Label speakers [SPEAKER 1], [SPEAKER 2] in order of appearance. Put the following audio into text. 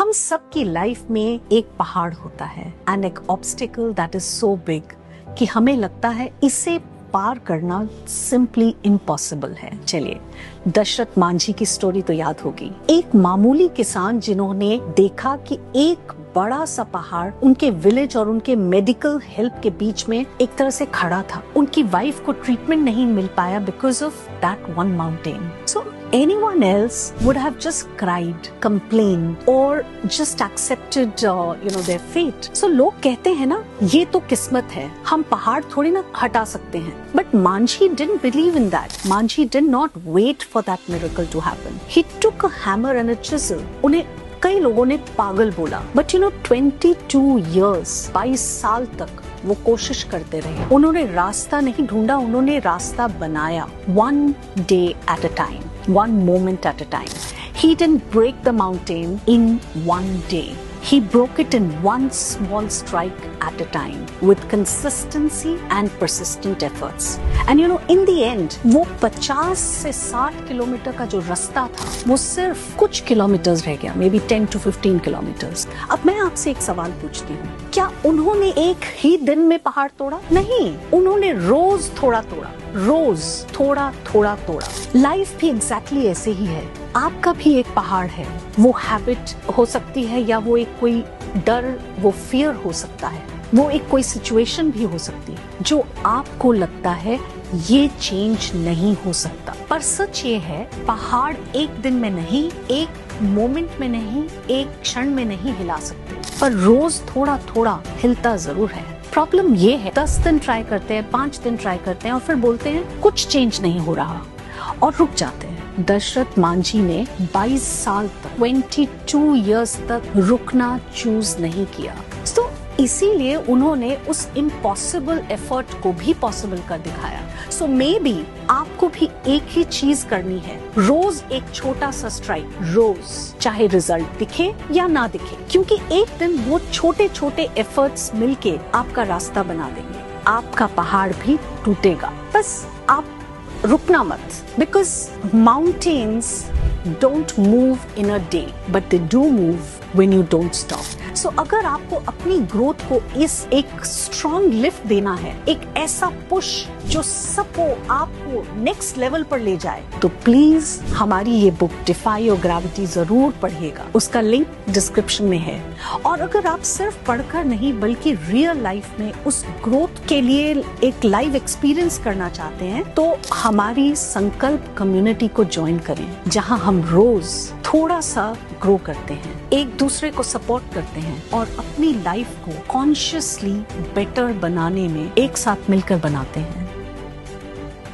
[SPEAKER 1] हम सबकी लाइफ में एक पहाड़ होता है एंड एक obstacle that is so big कि हमें लगता है इसे पार करना सिंपली इम्पॉसिबल है। चलिए, दशरथ मांझी की स्टोरी तो याद होगी। एक मामूली किसान जिन्होंने देखा कि एक बड़ा सा पहाड़ उनके विलेज और उनके मेडिकल हेल्प के बीच में एक तरह से खड़ा था। उनकी वाइफ को ट्रीटमेंट नहीं मिल पाया because of that one mountain. So anyone else would have just cried, complained or just accepted their fate. So लोग कहते हैं ना, ये तो किस्मत है, हम पहाड़ थोड़ी ना हटा सकते हैं। But Manjhi didn't believe in that. Manjhi did not wait for that miracle to happen. He took a hammer and a chisel. उन्हें कई लोगों ने पागल बोला, but 22 years, 22 साल तक वो कोशिश करते रहे। उन्होंने रास्ता नहीं ढूंढा, उन्होंने रास्ता बनाया। One day at a time, one moment at a time. He didn't break the mountain in one day. He broke it in one small strike at a time with consistency and persistent efforts. And in the end, वो 50 से 60 kilometre का जो रास्ता था, वो सिर्फ कुछ kilometres रह गया, maybe 10 to 15 किलोमीटर्स। अब मैं आपसे एक सवाल पूछती हूँ, क्या उन्होंने एक ही दिन में पहाड़ तोड़ा? नहीं, उन्होंने रोज थोड़ा तोड़ा, रोज थोड़ा थोड़ा तोड़ा। लाइफ भी एग्जैक्टली ऐसे ही है। आपका भी एक पहाड़ है, वो हैबिट हो सकती है, या वो एक कोई डर, वो फियर हो सकता है, वो एक कोई सिचुएशन भी हो सकती है जो आपको लगता है ये चेंज नहीं हो सकता। पर सच ये है, पहाड़ एक दिन में नहीं, एक मोमेंट में नहीं, एक क्षण में नहीं हिला सकते, पर रोज थोड़ा थोड़ा हिलता जरूर है। प्रॉब्लम ये है, 10 दिन ट्राई करते हैं, 5 दिन ट्राई करते हैं और फिर बोलते हैं कुछ चेंज नहीं हो रहा और रुक जाते हैं। दशरथ मांझी ने 22 साल तक, 22 इयर्स तक रुकना चूज नहीं किया। तो इसीलिए उन्होंने उस इम्पॉसिबल एफर्ट को भी पॉसिबल कर दिखाया। सो मे बी आपको भी एक ही चीज करनी है, रोज एक छोटा सा स्ट्राइक, रोज, चाहे रिजल्ट दिखे या ना दिखे, क्योंकि एक दिन वो छोटे छोटे एफर्ट्स मिलके आपका रास्ता बना देंगे। आपका पहाड़ भी टूटेगा, बस आप रुकना मत, because mountains don't move in a day, but they do move when you don't stop. So अगर आपको अपनी ग्रोथ को इस एक स्ट्रॉन्ग लिफ्ट देना है, एक ऐसा पुश जो सबको आपको नेक्स्ट लेवल पर ले जाए, तो प्लीज हमारी ये बुक डिफाई योर ग्रेविटी जरूर पढ़िएगा। उसका लिंक डिस्क्रिप्शन में है। और अगर आप सिर्फ पढ़कर नहीं बल्कि रियल लाइफ में उस ग्रोथ के लिए एक लाइव एक्सपीरियंस करना चाहते हैं, तो हमारी संकल्प कम्युनिटी को ज्वाइन करें, जहां हम रोज थोड़ा सा ग्रो करते हैं, एक दूसरे को सपोर्ट करते हैं और अपनी लाइफ को कॉन्शियसली बेटर बनाने में एक साथ मिलकर बनाते हैं।